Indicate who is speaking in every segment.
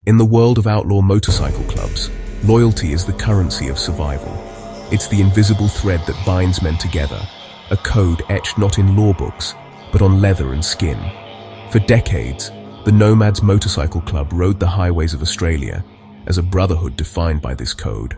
Speaker 1: In the world of outlaw motorcycle clubs, loyalty is the currency of survival. It's the invisible thread that binds men together, a code etched not in law books, but on leather and skin. For decades, the Nomads Motorcycle Club rode the highways of Australia as a brotherhood defined by this code.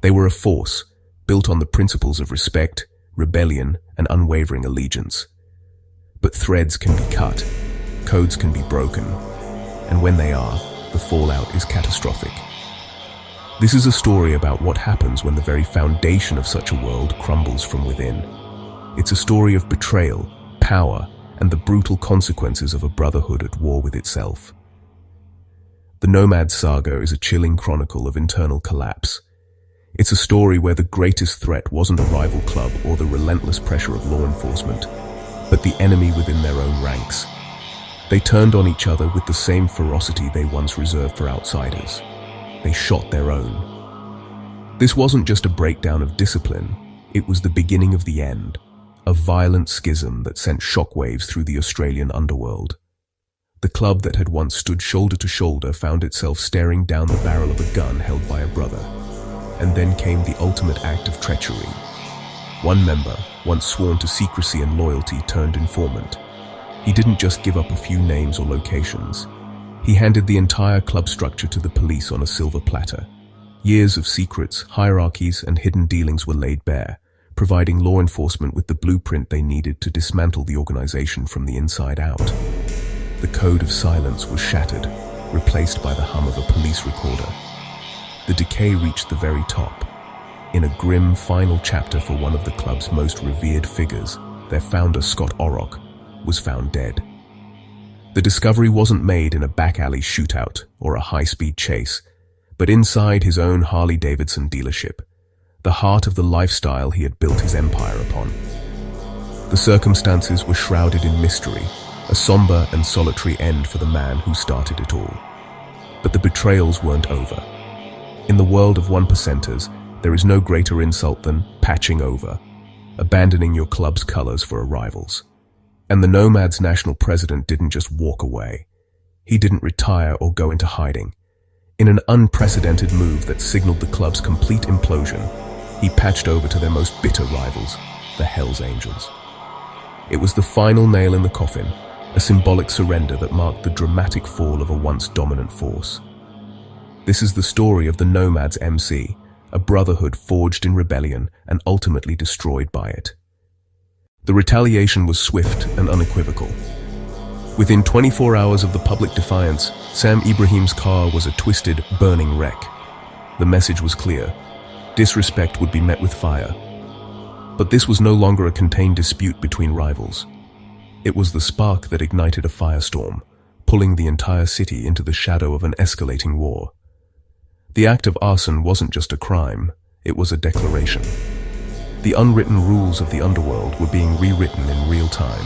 Speaker 1: They were a force built on the principles of respect, rebellion, and unwavering allegiance. But threads can be cut, codes can be broken, and when they are, the fallout is catastrophic. This is a story about what happens when the very foundation of such a world crumbles from within. It's a story of betrayal, power, and the brutal consequences of a brotherhood at war with itself. The Nomad saga is a chilling chronicle of internal collapse. It's a story where the greatest threat wasn't a rival club or the relentless pressure of law enforcement, but the enemy within their own ranks. They turned on each other with the same ferocity they once reserved for outsiders. They shot their own. This wasn't just a breakdown of discipline, it was the beginning of the end, a violent schism that sent shockwaves through the Australian underworld. The club that had once stood shoulder to shoulder found itself staring down the barrel of a gun held by a brother. And then came the ultimate act of treachery. One member, once sworn to secrecy and loyalty, turned informant. He didn't just give up a few names or locations. He handed the entire club structure to the police on a silver platter. Years of secrets, hierarchies, and hidden dealings were laid bare, providing law enforcement with the blueprint they needed to dismantle the organization from the inside out. The code of silence was shattered, replaced by the hum of a police recorder. The decay reached the very top. In a grim final chapter for one of the club's most revered figures, their founder Scott Orrock was found dead. The discovery wasn't made in a back alley shootout or a high-speed chase, but inside his own Harley-Davidson dealership, the heart of the lifestyle he had built his empire upon. The circumstances were shrouded in mystery, a somber and solitary end for the man who started it all. But the betrayals weren't over. In the world of 1%ers, there is no greater insult than patching over, abandoning your club's colors for a rival's. And the Nomads' national president didn't just walk away. He didn't retire or go into hiding. In an unprecedented move that signaled the club's complete implosion, he patched over to their most bitter rivals, the Hells Angels. It was the final nail in the coffin, a symbolic surrender that marked the dramatic fall of a once dominant force. This is the story of the Nomads MC, a brotherhood forged in rebellion and ultimately destroyed by it. The retaliation was swift and unequivocal. Within 24 hours of the public defiance, Sam Ibrahim's car was a twisted, burning wreck. The message was clear: disrespect would be met with fire. But this was no longer a contained dispute between rivals. It was the spark that ignited a firestorm, pulling the entire city into the shadow of an escalating war. The act of arson wasn't just a crime, it was a declaration. The unwritten rules of the underworld were being rewritten in real time,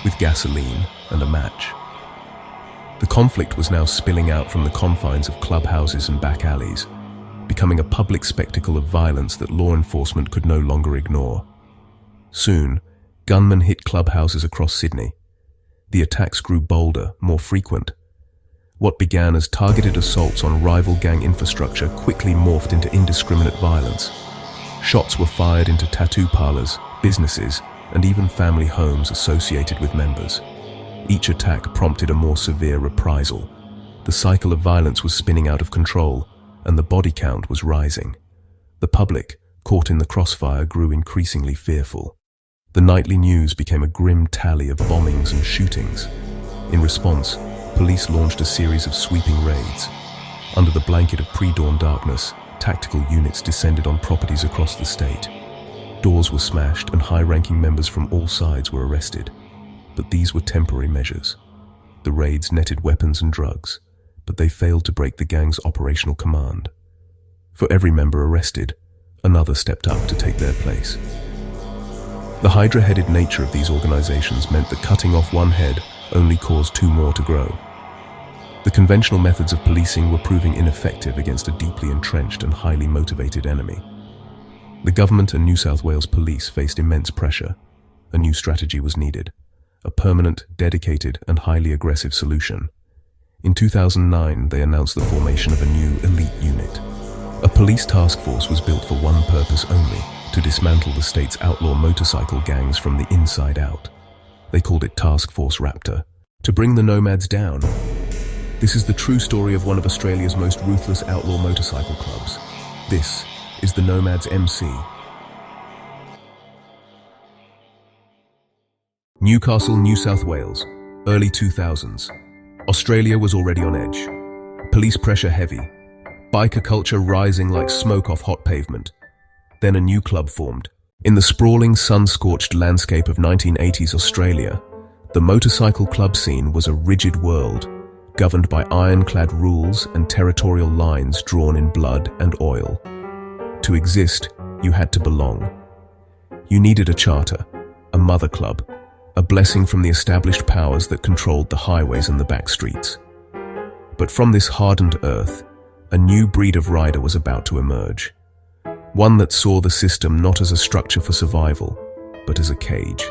Speaker 1: with gasoline and a match. The conflict was now spilling out from the confines of clubhouses and back alleys, becoming a public spectacle of violence that law enforcement could no longer ignore. Soon, gunmen hit clubhouses across Sydney. The attacks grew bolder, more frequent. What began as targeted assaults on rival gang infrastructure quickly morphed into indiscriminate violence. Shots were fired into tattoo parlors, businesses, and even family homes associated with members. Each attack prompted a more severe reprisal. The cycle of violence was spinning out of control, and the body count was rising. The public, caught in the crossfire, grew increasingly fearful. The nightly news became a grim tally of bombings and shootings. In response, police launched a series of sweeping raids. Under the blanket of pre-dawn darkness, tactical units descended on properties across the state. Doors were smashed and high-ranking members from all sides were arrested. But these were temporary measures. The raids netted weapons and drugs, but they failed to break the gang's operational command. For every member arrested, another stepped up to take their place. The hydra-headed nature of these organizations meant that cutting off one head only caused two more to grow. The conventional methods of policing were proving ineffective against a deeply entrenched and highly motivated enemy. The government and New South Wales police faced immense pressure. A new strategy was needed, a permanent, dedicated, and highly aggressive solution. In 2009, they announced the formation of a new elite unit. A police task force was built for one purpose only: to dismantle the state's outlaw motorcycle gangs from the inside out. They called it Task Force Raptor, to bring the Nomads down. This is the true story of one of Australia's most ruthless outlaw motorcycle clubs. This is the Nomads MC. Newcastle, New South Wales, early 2000s. Australia was already on edge. Police pressure heavy. Biker culture rising like smoke off hot pavement. Then a new club formed. In the sprawling, sun-scorched landscape of 1980s Australia, the motorcycle club scene was a rigid world, governed by ironclad rules and territorial lines drawn in blood and oil. To exist, you had to belong. You needed a charter, a mother club, a blessing from the established powers that controlled the highways and the back streets. But from this hardened earth, a new breed of rider was about to emerge. One that saw the system not as a structure for survival, but as a cage.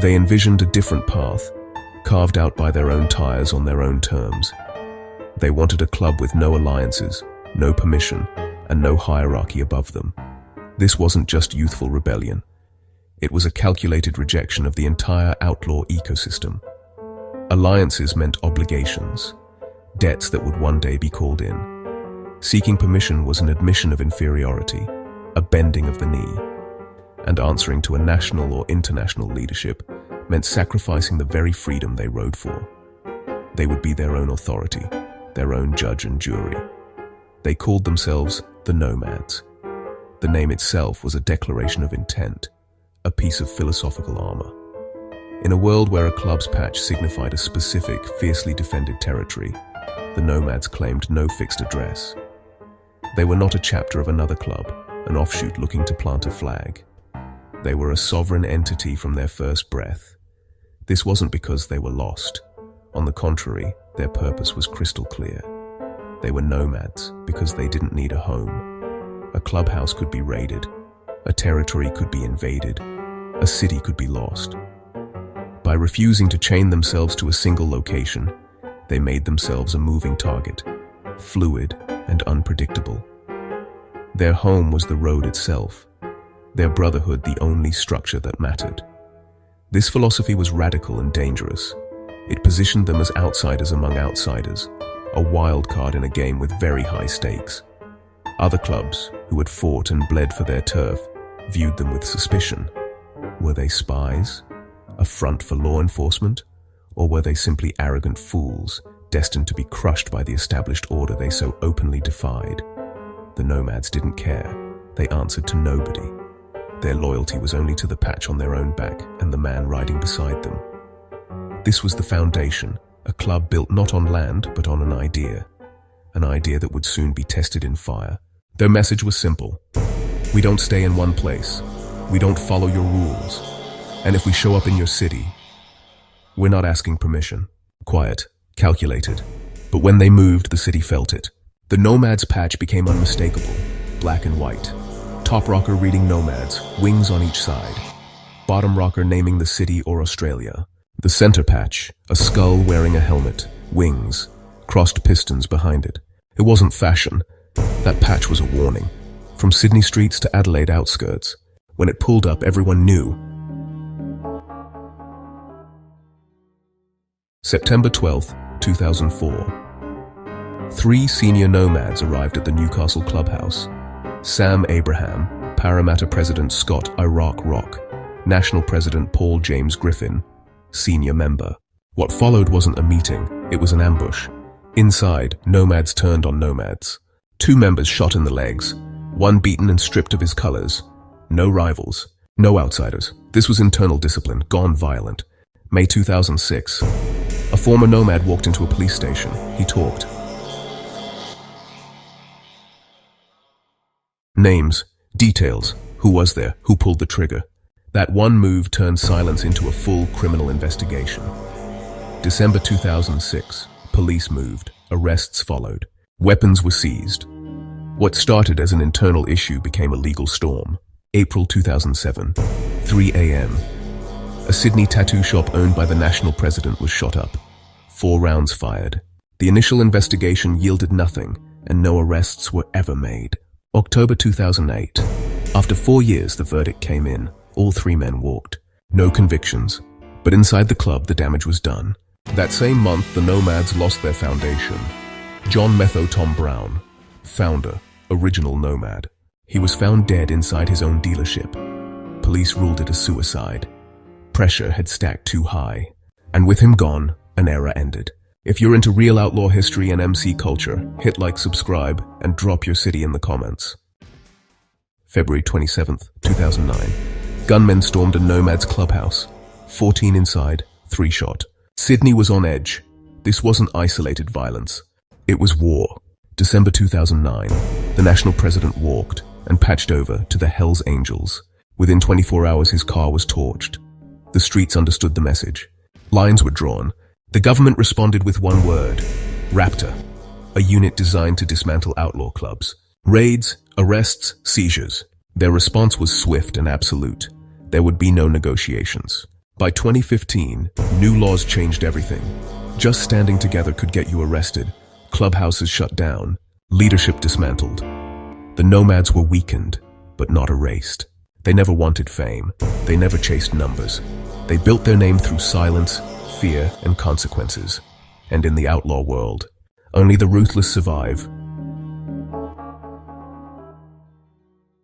Speaker 1: They envisioned a different path, carved out by their own tires on their own terms. They wanted a club with no alliances, no permission, and no hierarchy above them. This wasn't just youthful rebellion. It was a calculated rejection of the entire outlaw ecosystem. Alliances meant obligations, debts that would one day be called in. Seeking permission was an admission of inferiority, a bending of the knee. And answering to a national or international leadership meant sacrificing the very freedom they rode for. They would be their own authority, their own judge and jury. They called themselves the Nomads. The name itself was a declaration of intent, a piece of philosophical armor. In a world where a club's patch signified a specific, fiercely defended territory, the Nomads claimed no fixed address. They were not a chapter of another club, an offshoot looking to plant a flag. They were a sovereign entity from their first breath. This wasn't because they were lost. On the contrary, their purpose was crystal clear. They were nomads because they didn't need a home. A clubhouse could be raided, a territory could be invaded, a city could be lost. By refusing to chain themselves to a single location, they made themselves a moving target, fluid and unpredictable. Their home was the road itself, their brotherhood the only structure that mattered. This philosophy was radical and dangerous. It positioned them as outsiders among outsiders, a wild card in a game with very high stakes. Other clubs, who had fought and bled for their turf, viewed them with suspicion. Were they spies, a front for law enforcement, or were they simply arrogant fools, destined to be crushed by the established order they so openly defied? The Nomads didn't care. They answered to nobody. Their loyalty was only to the patch on their own back and the man riding beside them. This was the foundation, a club built not on land but on an idea that would soon be tested in fire. Their message was simple. We don't stay in one place. We don't follow your rules. And if we show up in your city, we're not asking permission. Quiet, calculated. But when they moved, the city felt it. The Nomads patch became unmistakable, black and white. Top rocker reading Nomads, wings on each side. Bottom rocker naming the city or Australia. The center patch, a skull wearing a helmet, wings, crossed pistons behind it. It wasn't fashion. That patch was a warning. From Sydney streets to Adelaide outskirts. When it pulled up, everyone knew. September 12th, 2004. 3 senior Nomads arrived at the Newcastle clubhouse. Sam Abraham, Parramatta President Scott Iraq Rock, National President Paul James Griffin, senior member. What followed wasn't a meeting, it was an ambush. Inside, Nomads turned on Nomads. 2 members shot in the legs, one beaten and stripped of his colors. No rivals, no outsiders. This was internal discipline, gone violent. May 2006. A former Nomad walked into a police station. He talked. Names, details, who was there, who pulled the trigger. That one move turned silence into a full criminal investigation. December 2006, police moved, arrests followed, weapons were seized. What started as an internal issue became a legal storm. April 2007, 3 a.m. A Sydney tattoo shop owned by the national president was shot up. 4 rounds fired. The initial investigation yielded nothing, and no arrests were ever made. October 2008. After 4 years, the verdict came in. All 3 men walked. No convictions. But inside the club, the damage was done. That same month, the Nomads lost their foundation. John Metho Tom Brown, founder, original Nomad. He was found dead inside his own dealership. Police ruled it a suicide. Pressure had stacked too high. And with him gone, an era ended. If you're into real outlaw history and MC culture, hit like, subscribe, and drop your city in the comments. February 27th, 2009. Gunmen stormed a Nomads clubhouse. 14 inside, 3 shot. Sydney was on edge. This wasn't isolated violence. It was war. December 2009. The national president walked and patched over to the Hells Angels. Within 24 hours, his car was torched. The streets understood the message. Lines were drawn. The government responded with one word: Raptor, a unit designed to dismantle outlaw clubs. Raids, arrests, seizures. Their response was swift and absolute. There would be no negotiations. By 2015, new laws changed everything. Just standing together could get you arrested. Clubhouses shut down. Leadership dismantled. The Nomads were weakened, but not erased. They never wanted fame. They never chased numbers. They built their name through silence, fear, and consequences. And in the outlaw world, only the ruthless survive.